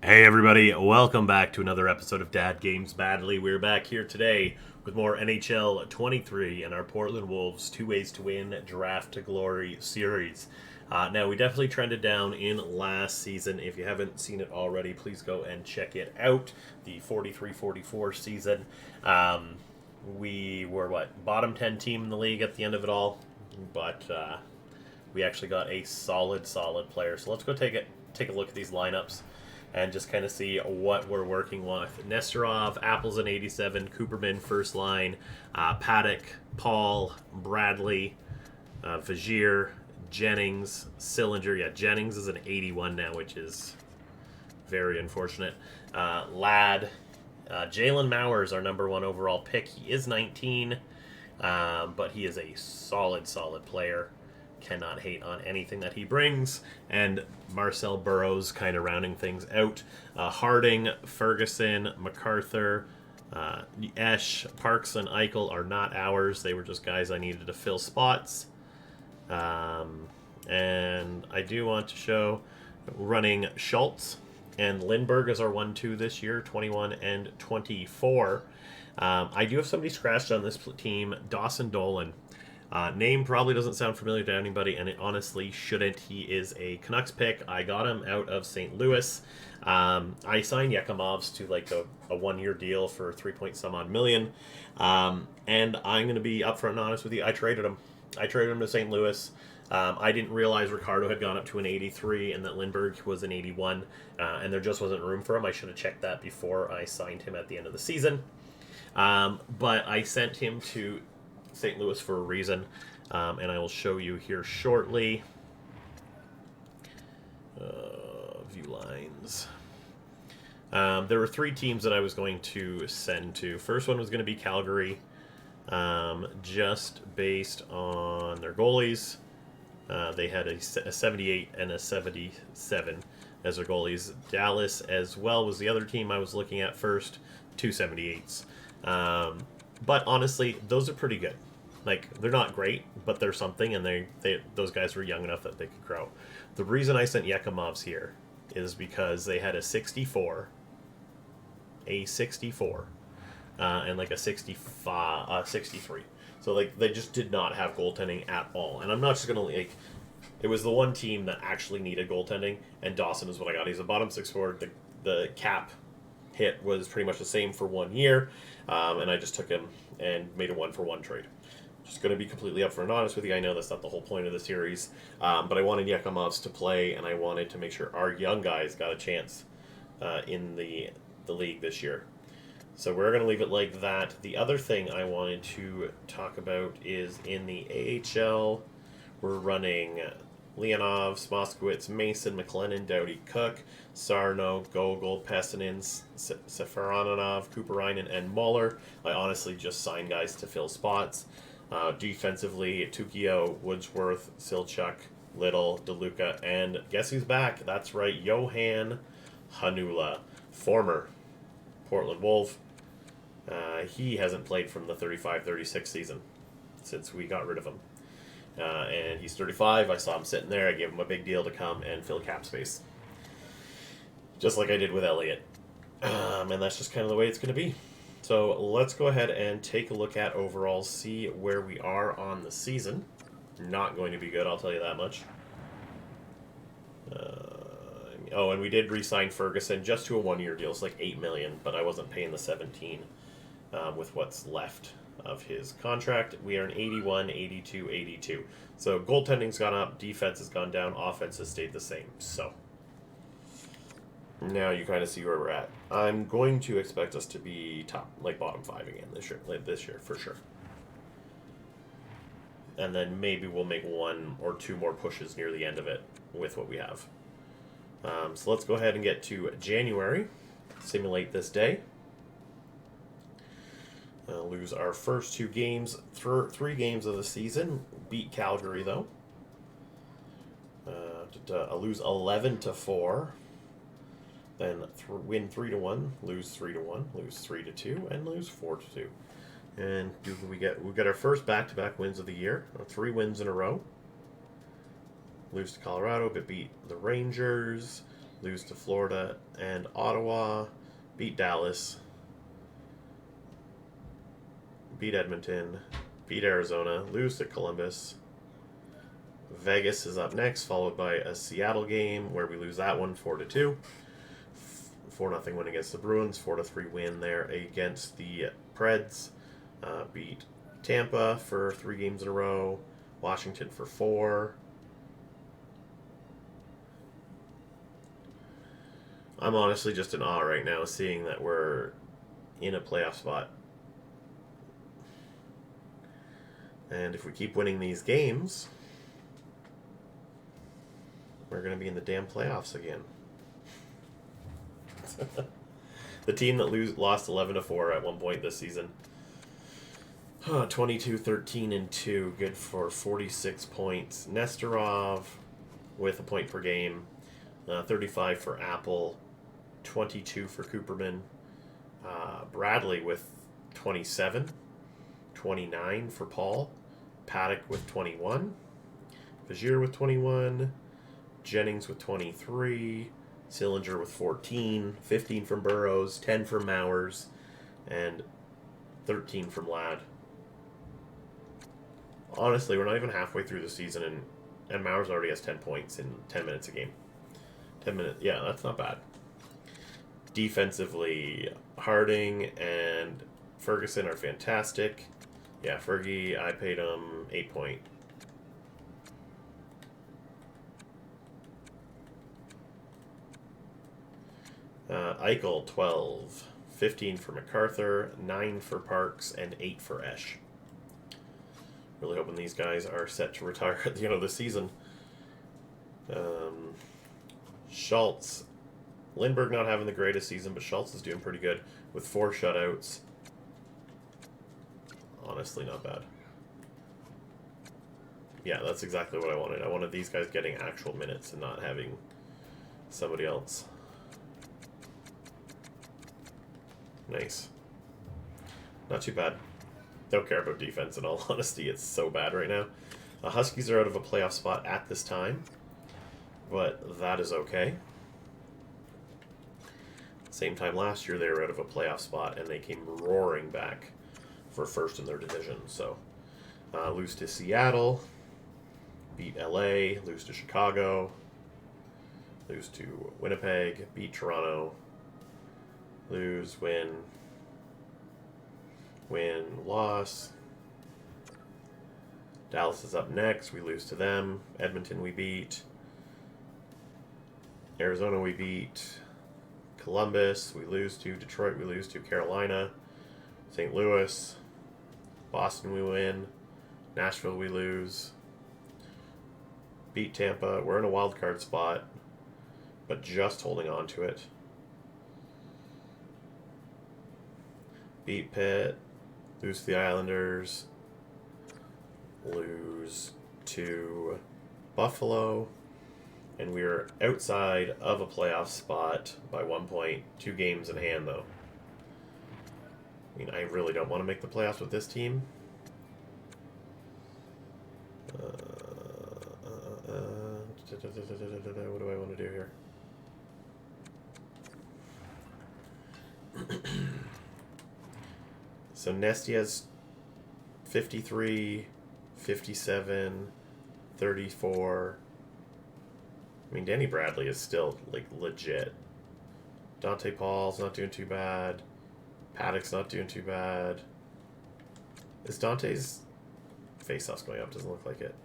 Hey everybody, welcome back to another episode of Dad Games Badly. We're back here today with more NHL 23 and our Portland Wolves 2 Ways to Win Draft to Glory series. Now, we definitely trended down in last season. If you haven't seen it already, please go and check it out. The 43-44 season. We were, bottom 10 team in the league at the end of it all. But we actually got a solid player. So let's go take a look at these lineups and just kind of see what we're working with. Nesterov, Apples in 87, Cooperman first line, Paddock, Paul, Bradley, Vagier, Jennings, Sillinger. Yeah, Jennings is an 81 now, which is very unfortunate. Ladd, Jalen Maurer, our number one overall pick. He is 19, but he is a solid player. Cannot hate on anything that he brings. And Marcel Burrows kind of rounding things out. Harding, Ferguson, MacArthur, Esch, Parks, and Eichel are not ours. They were just guys I needed to fill spots. And I do want to show running Schultz and Lindbergh as our 1-2 this year, 21 and 24. I do have somebody scratched on this team, Dawson Dolan. Name probably doesn't sound familiar to anybody, and it honestly shouldn't. He is a Canucks pick. I got him out of St. Louis. I signed Yakimov's to like a one-year deal for 3-point-some-odd million. And I'm going to be upfront and honest with you. I traded him. To St. Louis. I didn't realize Ricardo had gone up to an 83 and that Lindbergh was an 81, and there just wasn't room for him. I should have checked that before I signed him at the end of the season. But I sent him to St. Louis for a reason, and I will show you here shortly. View lines. There were three teams that I was going to send to. First one was going to be Calgary, just based on their goalies. They had a 78 and a 77 as their goalies. Dallas as well was the other team I was looking at first, 278s. But honestly, those are pretty good. Like, they're not great, but they're something, and those guys were young enough that they could grow. The reason I sent Yakimov's here is because they had a 64, and like a 63. So, like, they just did not have goaltending at all. And I'm not just going to, like, it was the one team that actually needed goaltending, and Dawson is what I got. He's a bottom six forward. The cap hit was pretty much the same for 1 year, and I just took him and made a 1-for-1 trade. Just going to be completely upfront and honest with you. I know that's not the whole point of the series, but I wanted Yakimov's to play, and I wanted to make sure our young guys got a chance in the league this year. So we're going to leave it like that. The other thing I wanted to talk about is in the AHL, we're running Leonov, Smoskowitz, Mason, McLennan, Doughty, Cook, Sarno, Gogol, Pestinen, Seferanov, Kuparainen, and Muller. I honestly just signed guys to fill spots. Defensively, Tukio, Woodsworth, Silchuk, Little, DeLuca, and guess who's back? That's right, Johan Hanula, former Portland Wolf. He hasn't played from the 35-36 season since we got rid of him. And he's 35. I saw him sitting there. I gave him a big deal to come and fill cap space. Just like I did with Elliott. And that's just kind of the way it's going to be. So let's go ahead and take a look at overall, see where we are on the season. Not going to be good, I'll tell you that much. And we did re-sign Ferguson just to a one-year deal. It's like $8 million, but I wasn't paying the 17 with what's left of his contract. We are an 81, 82, 82. So goaltending's gone up, defense has gone down, offense has stayed the same. So now you kind of see where we're at. I'm going to expect us to be bottom 5 again this year for sure. And then maybe we'll make 1 or 2 more pushes near the end of it with what we have. So let's go ahead and get to January. Simulate this day. Lose our first 2 games, 3 games of the season. Beat Calgary though. Lose 11-4. Then win 3-1, lose 3-1, lose 3-2, and lose 4-2. And we get our first back-to-back wins of the year. 3 wins in a row. Lose to Colorado, but beat the Rangers. lose to Florida and Ottawa, beat Dallas, beat Edmonton, beat Arizona, lose to Columbus. Vegas is up next, followed by a Seattle game where we lose that one 4-2. 4-0 win against the Bruins, 4-3 win there against the Preds. Beat Tampa for 3 games in a row, Washington for 4. I'm honestly just in awe right now seeing that we're in a playoff spot. And if we keep winning these games, we're going to be in the damn playoffs again. The team that lost 11-4 at one point this season. 22-13-2, good for 46 points. Nestorov with a point per game. 35 for Apple. 22 for Cooperman. Bradley with 27. 29 for Paul. Paddock with 21. Fagier with 21. Jennings with 23. Sillinger with 14. 15 from Burrows. 10 from Mowers. And 13 from Ladd. Honestly, we're not even halfway through the season, and Mowers already has 10 points in 10 minutes a game. 10 minutes, yeah, that's not bad. Defensively, Harding and Ferguson are fantastic. Yeah, Fergie, I paid him 8 point. Eichel, 12. 15 for MacArthur, 9 for Parks, and 8 for Esch. Really hoping these guys are set to retire at the end of the season. Schultz. Lindbergh not having the greatest season, but Schultz is doing pretty good with 4 shutouts. Honestly, not bad. Yeah, that's exactly what I wanted. I wanted these guys getting actual minutes and not having somebody else. Nice. Not too bad. Don't care about defense in all honesty. It's so bad right now. The Huskies are out of a playoff spot at this time, but that is okay. Same time last year, they were out of a playoff spot, and they came roaring back for first in their division. So, lose to Seattle, beat LA, lose to Chicago, lose to Winnipeg, beat Toronto, lose, win, loss. Dallas is up next. We lose to them. Edmonton we beat. Arizona we beat. Columbus we lose to. Detroit we lose to. Carolina. St. Louis. Boston we win. Nashville we lose. Beat Tampa. We're in a wild card spot, but just holding on to it. Beat Pitt. Lose to the Islanders. Lose to Buffalo. And we're outside of a playoff spot by 1 point. 2 games in hand, though. I mean, I really don't want to make the playoffs with this team. What do I want to do here? So Nesty has 53, 57, 34. I mean, Danny Bradley is still, like, legit. Dante Paul's not doing too bad. Paddock's not doing too bad. Is Dante's face-offs going up? Doesn't look like it.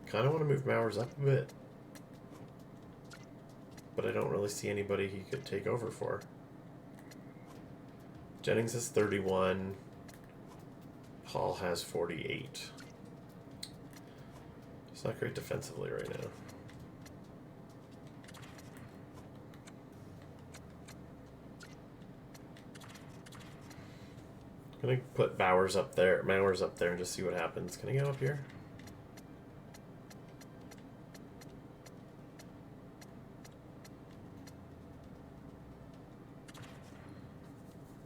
Kind of want to move Mowers up a bit, but I don't really see anybody he could take over for. Jennings has 31. Hall has 48. It's not great defensively right now. I'm gonna put Mowers up there, and just see what happens. Can I get up here?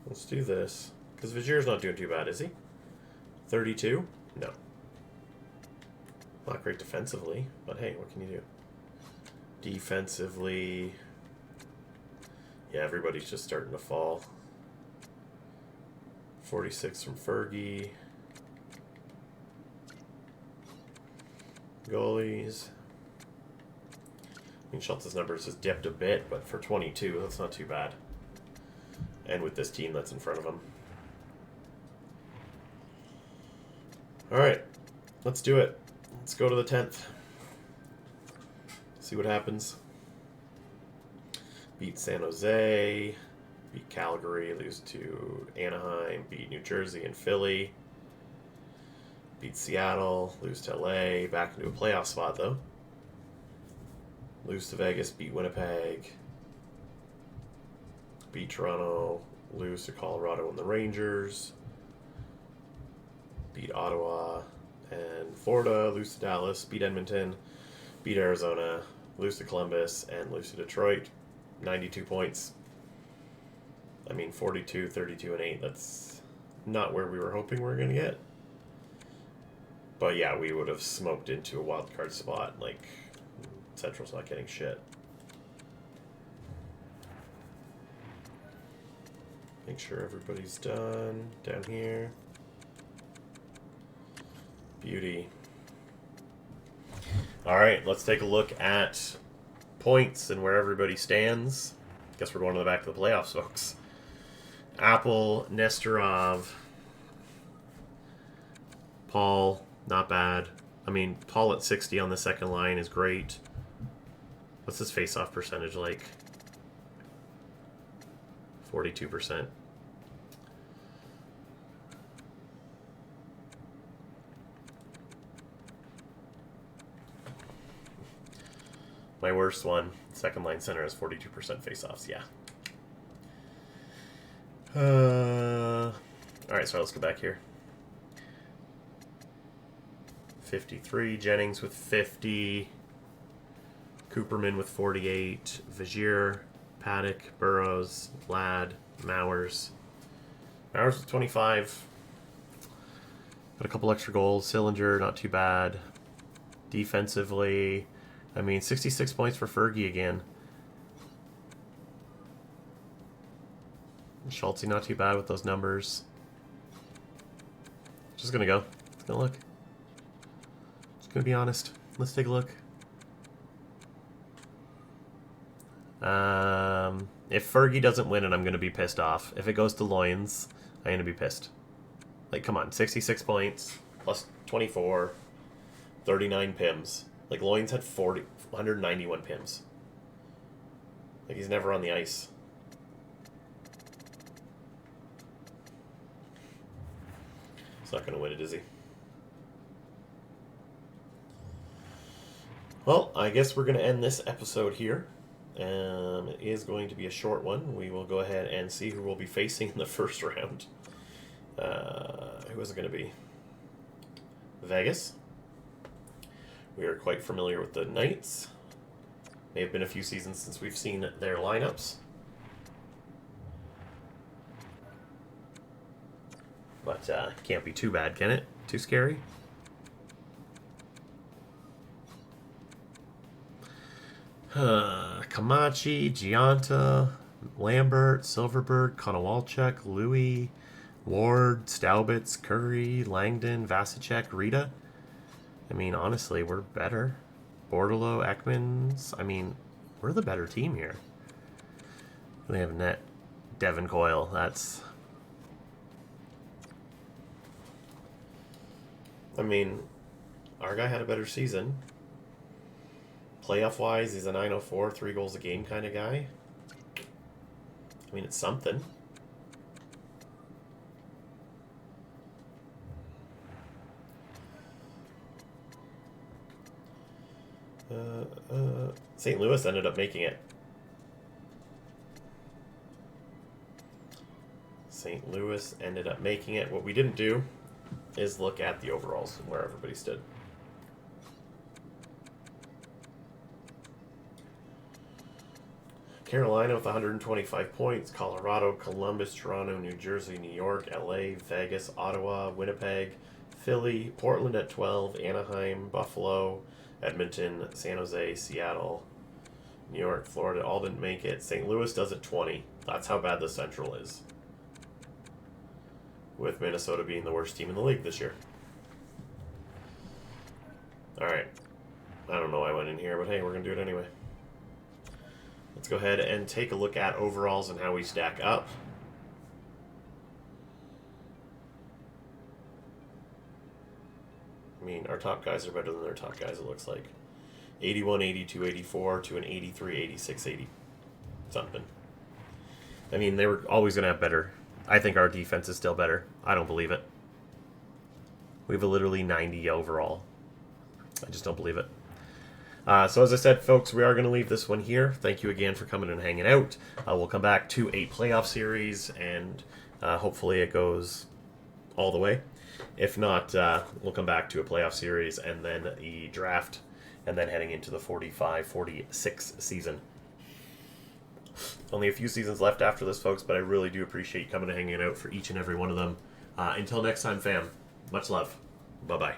Let's do this. Because Vizier's not doing too bad, is he? 32? No. Not great defensively, but hey, what can you do? Defensively... Yeah, everybody's just starting to fall. 46 from Fergie. Goalies. I mean, Schultz's numbers has dipped a bit, but for 22, that's not too bad. And with this team that's in front of him. Alright, let's do it. Let's go to the 10th. See what happens. Beat San Jose. Beat Calgary. Lose to Anaheim. Beat New Jersey and Philly. Beat Seattle. Lose to LA. Back into a playoff spot, though. Lose to Vegas. Beat Winnipeg. Beat Toronto. Lose to Colorado and the Rangers. Beat Ottawa and Florida. Lose to Dallas. Beat Edmonton. Beat Arizona. Lose to Columbus. And lose to Detroit. 92 points. I mean, 42, 32, and 8. That's not where we were hoping we were going to get. But yeah, we would have smoked into a wild card spot. Like, Central's not getting shit. Make sure everybody's done down here. Beauty. All right, let's take a look at points and where everybody stands. Guess we're going to the back of the playoffs, folks. Apple, Nestorov, Paul, not bad. I mean, Paul at 60 on the second line is great. What's his face-off percentage like? 42%. My worst one, second line center, has 42% face-offs. Yeah. Alright, so let's go back here. 53, Jennings with 50, Cooperman with 48, Vigier, Paddock, Burrows, Ladd, Mowers. Mowers with 25. Got a couple extra goals. Sillinger, not too bad. Defensively, I mean, 66 points for Fergie again. Schultz, not too bad with those numbers. Just gonna go. Just gonna look. Just gonna be honest. Let's take a look. If Fergie doesn't win it, I'm gonna be pissed off. If it goes to Loyens, I'm gonna be pissed. Like, come on, 66 points plus 24, 39 pims. Like, Loyens had 191 pims. Like, he's never on the ice. He's not going to win it, is he? Well, I guess we're going to end this episode here. It is going to be a short one. We will go ahead and see who we'll be facing in the first round. Who is it going to be? Vegas. We are quite familiar with the Knights. May have been a few seasons since we've seen their lineups. But can't be too bad, can it? Too scary? Kamachi, Gianta, Lambert, Silverberg, Konowalchuk, Louis, Ward, Staubitz, Curry, Langdon, Vasicek, Rita. I mean, honestly, we're better. Bordelot, Ekmans. I mean, we're the better team here. They have net. Devin Coyle. That's... I mean, our guy had a better season. Playoff-wise, he's a 904, 3 goals a game kind of guy. I mean, it's something. St. Louis ended up making it. St. Louis ended up making it. What we didn't do is look at the overalls and where everybody stood. Carolina with 125 points. Colorado, Columbus, Toronto, New Jersey, New York, LA, Vegas, Ottawa, Winnipeg, Philly, Portland at 12, Anaheim, Buffalo, Edmonton, San Jose, Seattle, New York, Florida, all didn't make it. St. Louis does at 20. That's how bad the Central is. With Minnesota being the worst team in the league this year. Alright. I don't know why I went in here, but hey, we're going to do it anyway. Let's go ahead and take a look at overalls and how we stack up. I mean, our top guys are better than their top guys, it looks like. 81, 82, 84 to an 83, 86, 80 something. I mean, they were always going to have better. I think our defense is still better. I don't believe it. We have a literally 90 overall. I just don't believe it. So as I said, folks, we are going to leave this one here. Thank you again for coming and hanging out. We'll come back to a playoff series, and hopefully it goes all the way. If not, we'll come back to a playoff series and then the draft, and then heading into the 45-46 season. Only a few seasons left after this, folks, but I really do appreciate you coming and hanging out for each and every one of them. Until next time, fam, much love. Bye-bye.